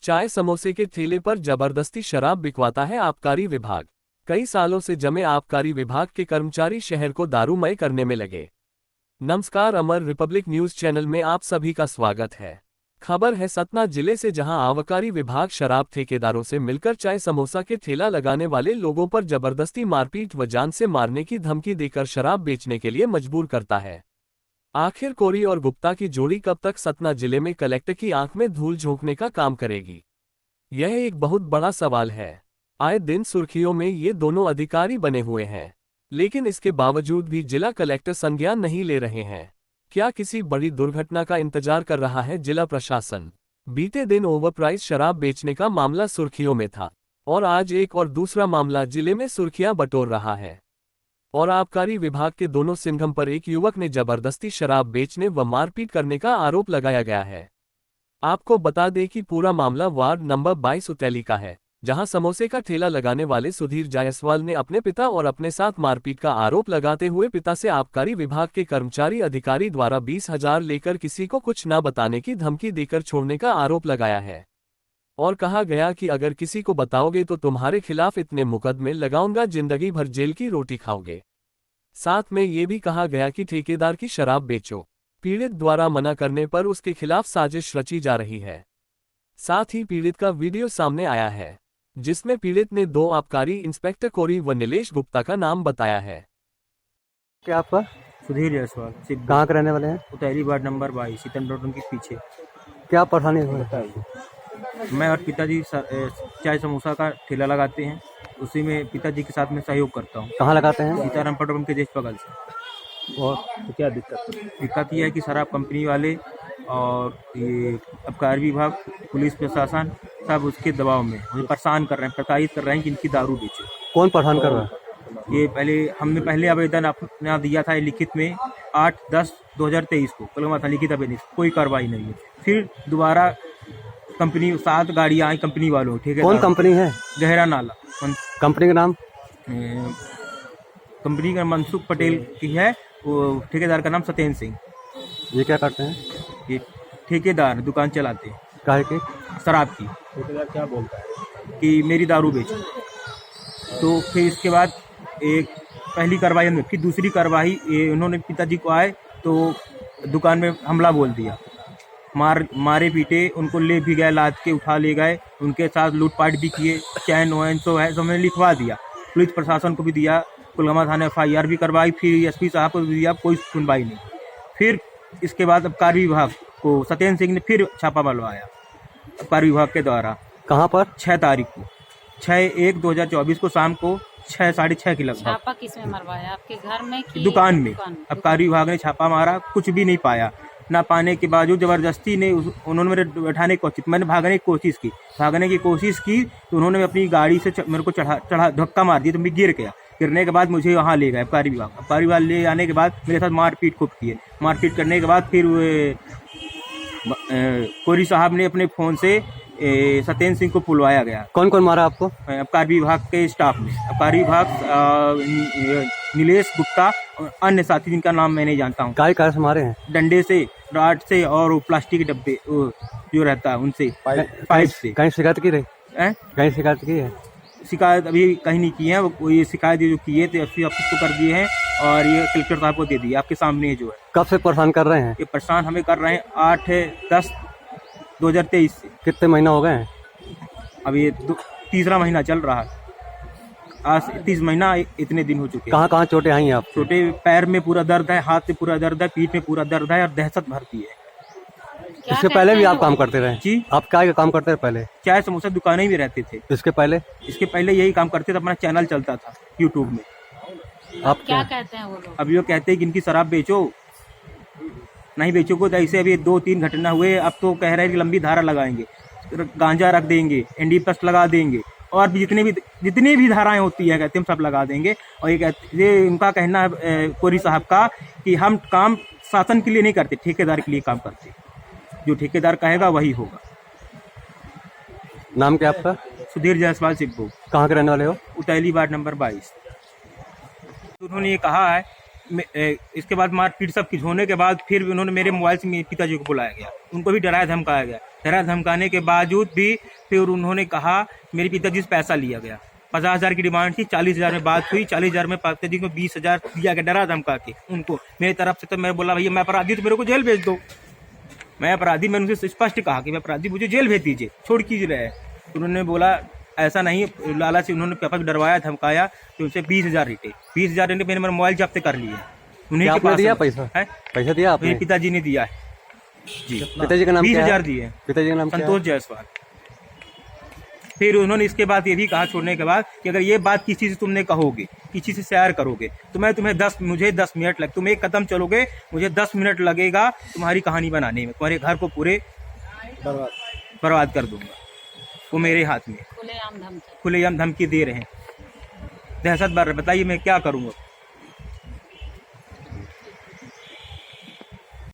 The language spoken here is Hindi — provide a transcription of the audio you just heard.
चाय समोसे के ठेले पर जबरदस्ती शराब बिकवाता है आबकारी विभाग। कई सालों से जमे आबकारी विभाग के कर्मचारी शहर को दारूमय करने में लगे। नमस्कार, अमर रिपब्लिक न्यूज चैनल में आप सभी का स्वागत है। खबर है सतना जिले से, जहां आबकारी विभाग शराब ठेकेदारों से मिलकर चाय समोसा के ठेला लगाने वाले लोगों पर जबरदस्ती मारपीट व जान से मारने की धमकी देकर शराब बेचने के लिए मजबूर करता है। आखिर कोरी और गुप्ता की जोड़ी कब तक सतना जिले में कलेक्टर की आंख में धूल झोंकने का काम करेगी? यह एक बहुत बड़ा सवाल है। आए दिन सुर्खियों में ये दोनों अधिकारी बने हुए हैं, लेकिन इसके बावजूद भी जिला कलेक्टर संज्ञान नहीं ले रहे हैं। क्या किसी बड़ी दुर्घटना का इंतजार कर रहा है जिला प्रशासन? बीते दिन ओवरप्राइस शराब बेचने का मामला सुर्खियों में था और आज एक और दूसरा मामला जिले में सुर्खियां बटोर रहा है। और आबकारी विभाग के दोनों सिंघम पर एक युवक ने जबरदस्ती शराब बेचने व मारपीट करने का आरोप लगाया गया है। आपको बता दें कि पूरा मामला वार्ड नंबर 22 उतैली का है, जहां समोसे का ठेला लगाने वाले सुधीर जायसवाल ने अपने पिता और अपने साथ मारपीट का आरोप लगाते हुए पिता से आबकारी विभाग के कर्मचारी अधिकारी द्वारा 20,000 लेकर किसी को कुछ न बताने की धमकी देकर छोड़ने का आरोप लगाया है और कहा गया कि अगर किसी को बताओगे तो तुम्हारे खिलाफ इतने मुकदमे लगाऊंगा, जिंदगी भर जेल की रोटी खाओगे। साथ में ये भी कहा गया कि ठेकेदार की शराब बेचो। पीड़ित द्वारा मना करने पर उसके खिलाफ साजिश रची जा रही है। साथ ही पीड़ित का वीडियो सामने आया है, जिसमें पीड़ित ने 2 आबकारी इंस्पेक्टर कोरी व नीलेश गुप्ता का नाम बताया है। क्या आपका? सुधीर जायसवाल सिद्ध कहाँ के रहने वाले हैं? उतैली वार्ड नंबर 22 सीतन रोड के पीछे। क्या परेशानी हुई? मैं और पिताजी चाय समोसा का ठेला लगाते हैं, उसी में पिताजी के साथ में सहयोग करता हूँ। कहाँ लगाते हैं? सीताराम पेट्रोल के जस्ट बगल से। और तो क्या दिक्कत ये है कि शराब कंपनी वाले और ये आबकारी विभाग, पुलिस प्रशासन सब उसके दबाव में हमें परेशान कर रहे हैं, प्रताड़ित कर रहे हैं कि इनकी दारू बेचो। कौन परेशान कर रहा है? ये हमने पहले आवेदन अपना दिया था लिखित में 8/10/2023 को, कल था लिखित आवेदन, कोई कार्रवाई नहीं है। फिर दोबारा कंपनी 7 गाड़ियाँ आई कंपनी वालों, ठीक है। कौन कंपनी है? गहरा नाला कंपनी का नाम? कंपनी का मनसुख पटेल की है, वो ठेकेदार का नाम सत्येंद्र सिंह। ये क्या करते हैं? ये ठेकेदार दुकान चलाते हैं काहे के? शराब की। ठेकेदार क्या बोलता है कि मेरी दारू बेचो। तो फिर इसके बाद एक पहली कार्रवाई में, फिर दूसरी कार्रवाई उन्होंने पिताजी को आए तो दुकान में हमला बोल दिया, मारे पीटे, उनको ले भी गए, लाद के उठा ले गए, उनके साथ लूटपाट भी किए, चैन वैन सो है तो मैंने लिखवा दिया, पुलिस प्रशासन को भी दिया, कुलगामा थाने FIR भी करवाई, फिर SP साहब को भी दिया, कोई सुनवाई नहीं। फिर इसके बाद आबकारी विभाग को सत्येंद्र सिंह ने फिर छापा मलवाया आबकारी विभाग के द्वारा। कहाँ पर? 6 तारीख को, 6/1/2024 को शाम को 6 साढ़े 6 के लगभग। छापा किसमें मरवाया? आपके घर में कि दुकान में? आबकारी विभाग ने छापा मारा, कुछ भी नहीं पाया। ना पाने के बावजूद जबरदस्ती ने उन्होंने मेरे बैठाने की कोशिश, मैंने भागने की कोशिश की तो उन्होंने अपनी गाड़ी से मेरे को चढ़ा धक्का मार दिया, तो मैं गिर गया। गिरने के बाद मुझे वहाँ ले गए आबकारी विभाग ले जाने के बाद मेरे साथ मारपीट खूब किए। मारपीट करने के बाद फिर कोरी साहब ने अपने फ़ोन से सत्येंद्र सिंह को बुलवाया गया। कौन कौन मारा आपको? आबकारी विभाग के स्टाफ ने, आबकारी विभाग नीलेश गुप्ता और अन्य साथी जिनका नाम मैं नहीं जानता हूँ। काय से मारे हैं? डंडे से, रॉड से और प्लास्टिक के डब्बे जो रहता है उनसे, पाइप से। कहीं शिकायत की रही? कहीं शिकायत की है? शिकायत अभी कहीं नहीं की है, वो ये शिकायत जो किए थे SP ऑफिस को कर दिए हैं और ये कलेक्टर साहब को दे दिए, आपके सामने जो है। कब से परेशान कर रहे हैं? ये परेशान हमें कर रहे हैं 8/10/2023 से। कितने महीना हो गए हैं? अभी ये तीसरा महीना चल रहा है, आज 30 महीना इतने दिन हो चुके हैं। कहाँ चोटें आई हैं आप? छोटे पैर में पूरा दर्द है, हाथ में पूरा दर्द है, पीठ में पूरा दर्द है और दहशत भरती है। इससे पहले भी आप काम करते रहे? जी। आप क्या काम करते रहे पहले? चाय समोसा दुकानें में रहते थे। इसके पहले? इसके पहले यही काम करते थे, अपना चैनल चलता था यूट्यूब में। आप क्या कहते हैं वो लोग? अभी वो कहते हैं कि इनकी शराब बेचो, नहीं बेचोगे तो ऐसे अभी 2-3 घटना हुए, अब तो कह रहे हैं कि लंबी धारा लगाएंगे, गांजा रख देंगे, NDPS लगा देंगे और भी जितनी भी धाराएं होती है कहते हम सब लगा देंगे। और ये उनका कहना है कोरी साहब का कि हम काम शासन के लिए नहीं करते, ठेकेदार के लिए काम करते, जो ठेकेदार कहेगा वही होगा। नाम क्या आपका? सुधीर जायसवाल सिब्बू। कहाँ के रहने वाले हो? उतैली वार्ड नंबर 22। उन्होंने ये कहा है, इसके बाद मारपीट सब कुछ होने के बाद फिर उन्होंने मेरे मोबाइल से मेरे पिताजी को बुलाया गया, उनको भी डराया धमकाया गया। डरा धमकाने के बावजूद भी फिर उन्होंने कहा मेरे पिताजी से पैसा लिया गया। 50,000 की डिमांड थी, 40,000 में बात हुई, 40,000 में पिताजी को 20,000 दिया गया डरा धमका के उनको मेरी तरफ से। तो मैं बोला भैया मैं अपराधी, तो मेरे को जेल भेज दो, मैं अपराधी। मैंने उनसे स्पष्ट कहा कि मैं अपराधी, मुझे जेल भेज दीजिए, छोड़ कीजिए रहे। उन्होंने बोला ऐसा नहीं, लाला से उन्होंने पापा को डरवाया धमकाया, तो उनसे 20,000 रिटे 20,000 रिटे मैंने मेरा मोबाइल जब्त कर लिए। उन्हीं क्या के आपने पास दिया पैसा? है, पैसा दिया आपने? मेरे पिताजी ने दिया है जी। पिताजी का नाम क्या है? 20,000 दिए। पिताजी का नाम क्या है? संतोष जायसवाल। फिर उन्होंने इसके बाद ये भी कहा छोड़ने के बाद कि अगर ये बात किसी से तुमने कहोगे, किसी से शेयर करोगे, तो मैं तुम्हें मुझे 10 मिनट तुम एक कदम चलोगे, मुझे 10 मिनट लगेगा तुम्हारी कहानी बनाने में, तुम्हारे घर को पूरे बर्बाद कर दूंगा। वो मेरे हाथ में खुलेआम धमकी। खुलेआम धमकी दे रहे हैं, दहशत भर। बताइए मैं क्या करूँगा।